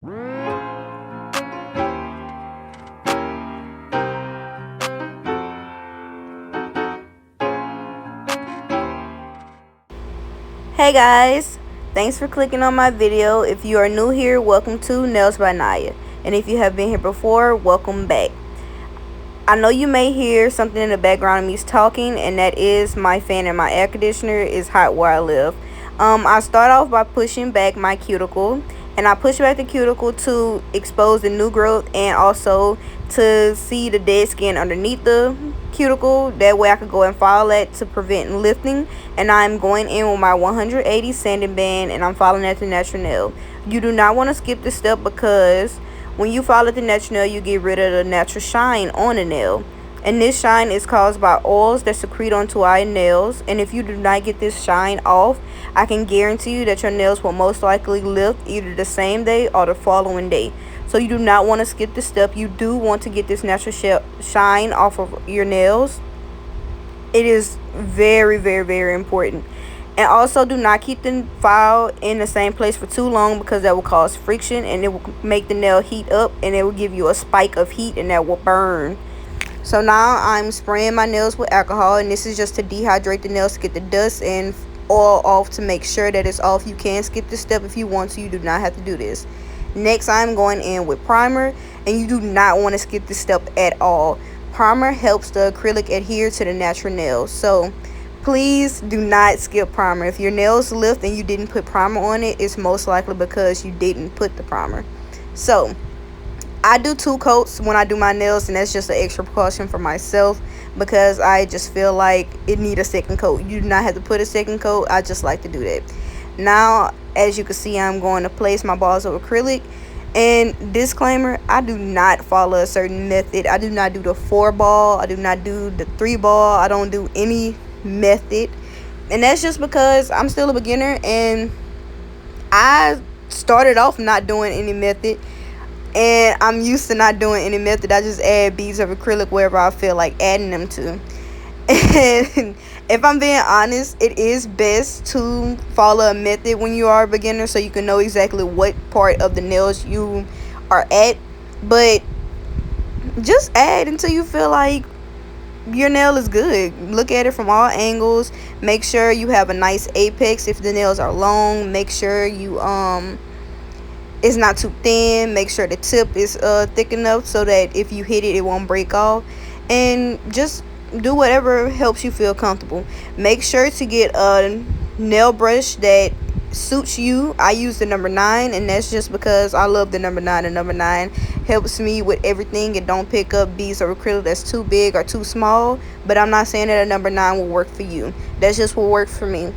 Hey guys, thanks for clicking on my video. If you are new here, welcome to Nails by Naya, and if you have been here before, welcome back. I know you may hear something in the background of me talking, and that is my fan and my air conditioner is hot where I live. I start off by pushing back my cuticle, and I push back the cuticle to expose the new growth and also to see the dead skin underneath the cuticle. That way I could go and file that to prevent lifting. And I'm going in with my 180 sanding band, and I'm filing at the natural nail. You do not want to skip this step because when you file at the natural nail, you get rid of the natural shine on the nail. And this shine is caused by oils that secrete onto our nails. And if you do not get this shine off, I can guarantee you that your nails will most likely lift either the same day or the following day. So you do not want to skip this step. You do want to get this natural shine off of your nails. It is very, very, very important. And also, do not keep the file in the same place for too long because that will cause friction and it will make the nail heat up, and it will give you a spike of heat and that will burn. So now I'm spraying my nails with alcohol, and this is just to dehydrate the nails to get the dust and oil off to make sure that it's off. You can skip this step if you want to. You do not have to do this. Next, I'm going in with primer, and you do not want to skip this step at all. Primer helps the acrylic adhere to the natural nails. So please do not skip primer. If your nails lift and you didn't put primer on it, it's most likely because you didn't put the primer. So I do 2 coats when I do my nails, and that's just an extra precaution for myself because I just feel like it need a second coat. You do not have to put a second coat. I just like to do that. Now, as you can see, I'm going to place my balls of acrylic. And disclaimer, I do not follow a certain method. I do not do the 4-ball. I do not do the 3-ball. I don't do any method, and that's just because I'm still a beginner and I started off not doing any method, and I'm used to not doing any method. I just add beads of acrylic wherever I feel like adding them to. And if I'm being honest, it is best to follow a method when you are a beginner so you can know exactly what part of the nails you are at, but just add until you feel like your nail is good. Look at it from all angles. Make sure you have a nice apex if the nails are long. Make sure you it's not too thin. Make sure the tip is thick enough so that if you hit it, it won't break off. And just do whatever helps you feel comfortable. Make sure to get a nail brush that suits you. I use the number 9, and that's just because I love the number 9. The number 9 helps me with everything. It don't pick up beads of acrylic that's too big or too small, but I'm not saying that a number 9 will work for you. That's just what works for me.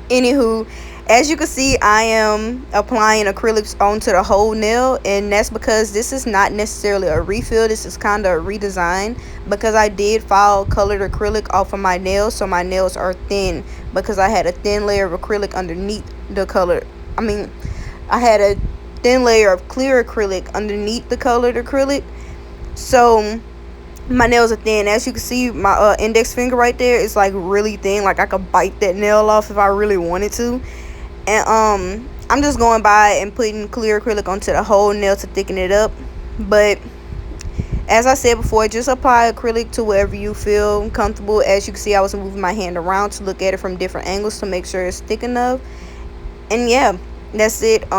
Anywho, as you can see, I am applying acrylics onto the whole nail, and that's because this is not necessarily a refill. This is kind of a redesign because I did file colored acrylic off of my nails, so my nails are thin because I had a thin layer of acrylic underneath the color. I had a thin layer of clear acrylic underneath the colored acrylic, so my nails are thin. As you can see, my index finger right there is like really thin. Like I could bite that nail off if I really wanted to. And I'm just going by and putting clear acrylic onto the whole nail to thicken it up. But as I said before, just apply acrylic to wherever you feel comfortable. As you can see, I was moving my hand around to look at it from different angles to make sure it's thick enough. And yeah, that's it.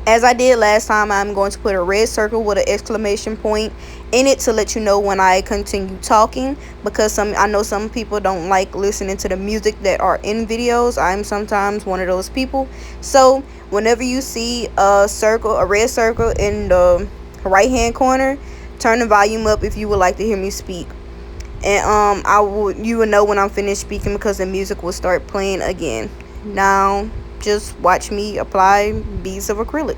As I did last time, I'm going to put a red circle with an exclamation point in it to let you know when I continue talking, because I know some people don't like listening to the music that are in videos. I'm sometimes one of those people. So whenever you see a red circle in the right hand corner, turn the volume up if you would like to hear me speak. And you will know when I'm finished speaking because the music will start playing again. Now just watch me apply beads of acrylic.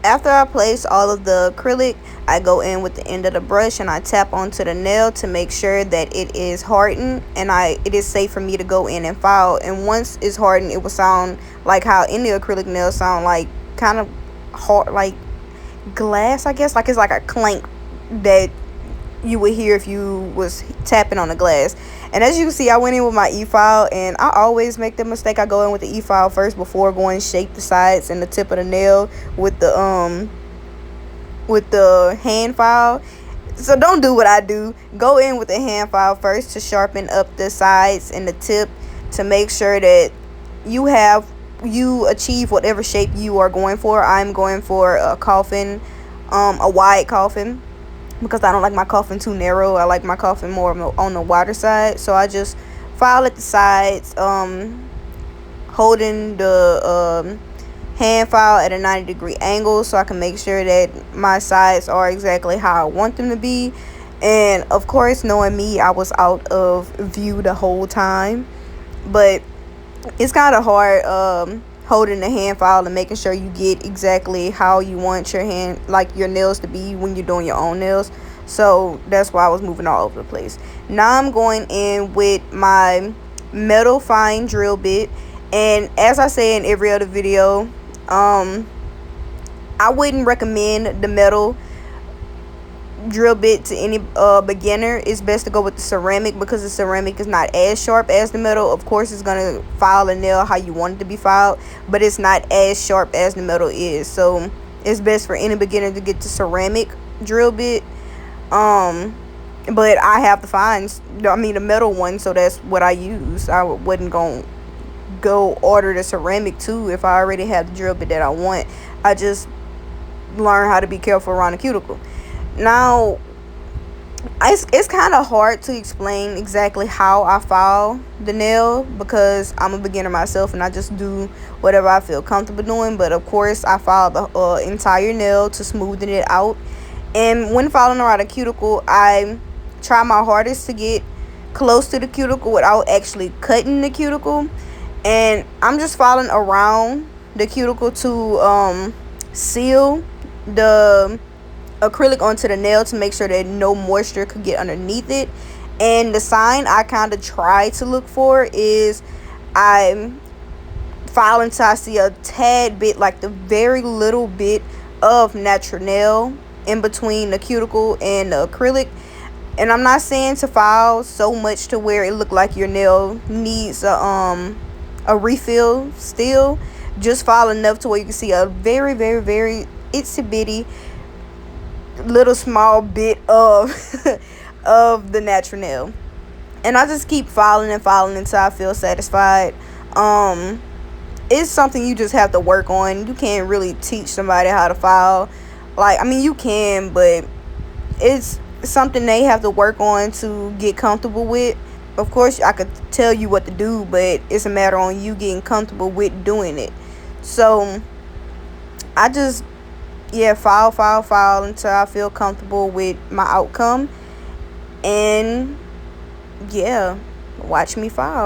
after I place all of the acrylic, I go in with the end of the brush and I tap onto the nail to make sure that it is hardened and it is safe for me to go in and file. And once it's hardened, it will sound like how any acrylic nails sound, like kind of hard, like glass, I guess. Like it's like a clank that you would hear if you was tapping on the glass. And as you can see, I went in with my e-file, and I always make the mistake. I go in with the e-file first before going to shape the sides and the tip of the nail with the hand file. So don't do what I do. Go in with the hand file first to sharpen up the sides and the tip to make sure that you achieve whatever shape you are going for. I'm going for a coffin, a wide coffin, because I don't like my coffin too narrow. I like my coffin more on the wider side. So I just file at the sides, holding the hand file at a 90-degree angle so I can make sure that my sides are exactly how I want them to be. And of course, knowing me, I was out of view the whole time, but it's kind of hard holding the hand file and making sure you get exactly how you want your hand, like your nails, to be when you're doing your own nails. So that's why I was moving all over the place. Now I'm going in with my metal fine drill bit, and as I say in every other video, I wouldn't recommend the metal drill bit to any beginner. It's best to go with the ceramic because the ceramic is not as sharp as the metal. Of course, it's gonna file a nail how you want it to be filed, but it's not as sharp as the metal is. So it's best for any beginner to get the ceramic drill bit. But I have the the metal one, so that's what I use. I wouldn't go order the ceramic too if I already have the drill bit that I want. I just learn how to be careful around the cuticle. Now, it's kind of hard to explain exactly how I file the nail because I'm a beginner myself and I just do whatever I feel comfortable doing. But of course, I file the entire nail to smoothen it out. And when filing around a cuticle, I try my hardest to get close to the cuticle without actually cutting the cuticle. And I'm just filing around the cuticle to seal the acrylic onto the nail to make sure that no moisture could get underneath it. And the sign I kind of try to look for is I'm filing until I see a tad bit, like the very little bit of natural nail in between the cuticle and the acrylic. And I'm not saying to file so much to where it look like your nail needs a refill still. Just file enough to where you can see a very, very, very itsy bitty little small bit of of the natural nail. And I just keep filing and filing until I feel satisfied. It's something you just have to work on. You can't really teach somebody how to file. Like, I mean, you can, but it's something they have to work on to get comfortable with. Of course, I could tell you what to do, but it's a matter on you getting comfortable with doing it. So I just file until I feel comfortable with my outcome. And yeah, watch me file.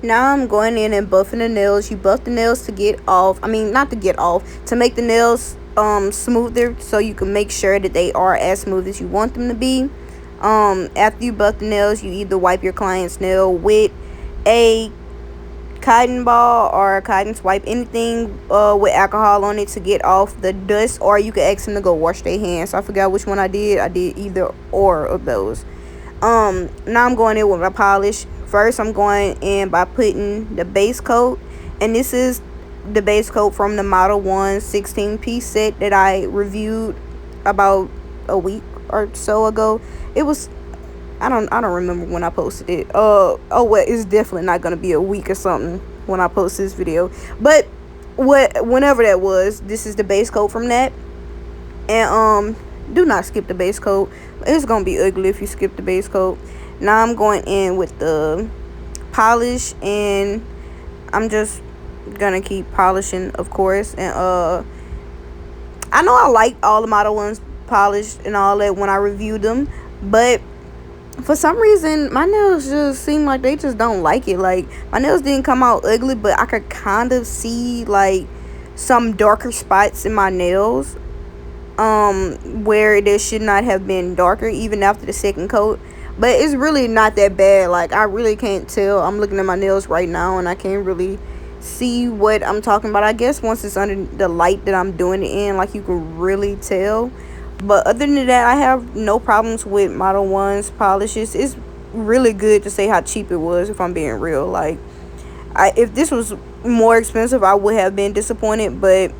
Now I'm going in and buffing the nails. You buff the nails to get off, I mean not to get off, to make the nails smoother, so you can make sure that they are as smooth as you want them to be. After you buff the nails, you either wipe your client's nail with a cotton ball or a cotton swipe, anything with alcohol on it to get off the dust, or you can ask them to go wash their hands. So I forgot which one I did either or of those. Now I'm going in with my polish. First I'm going in by putting the base coat, and this is the base coat from the Model 1 16-piece set that I reviewed about a week or so ago. It was, I don't remember when I posted it. Oh well, it's definitely not gonna be a week or something when I post this video, but whenever that was, this is the base coat from that. And do not skip the base coat. It's gonna be ugly if you skip the base coat. Now I'm going in with the polish, and I'm just gonna keep polishing, of course. And I know I like all the Model 1s polished and all that when I reviewed them, but for some reason my nails just seem like they just don't like it. Like, my nails didn't come out ugly, but I could kind of see like some darker spots in my nails where they should not have been darker even after the second coat. But it's really not that bad. Like, I really can't tell. I'm looking at my nails right now and I can't really see what I'm talking about. I guess once it's under the light that I'm doing it in, like, you can really tell. But other than that, I have no problems with Model 1's polishes. It's really good to say how cheap it was, if I'm being real. Like, if this was more expensive, I would have been disappointed, but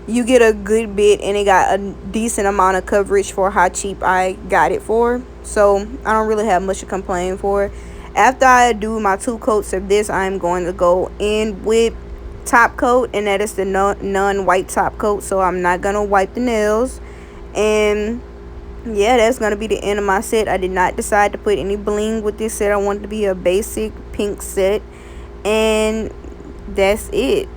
you get a good bit and it got a decent amount of coverage for how cheap I got it for. So I don't really have much to complain for. After I do my 2 coats of this, I'm going to go in with top coat, and that is the non-white top coat. So I'm not gonna wipe the nails. And yeah, that's gonna be the end of my set. I did not decide to put any bling with this set. I wanted to be a basic pink set, and that's it.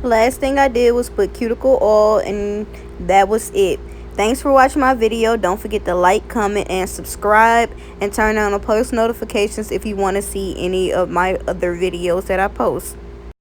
Last thing I did was put cuticle oil, and that was it. Thanks for watching my video. Don't forget to like, comment, and subscribe, and turn on the post notifications if you want to see any of my other videos that I post.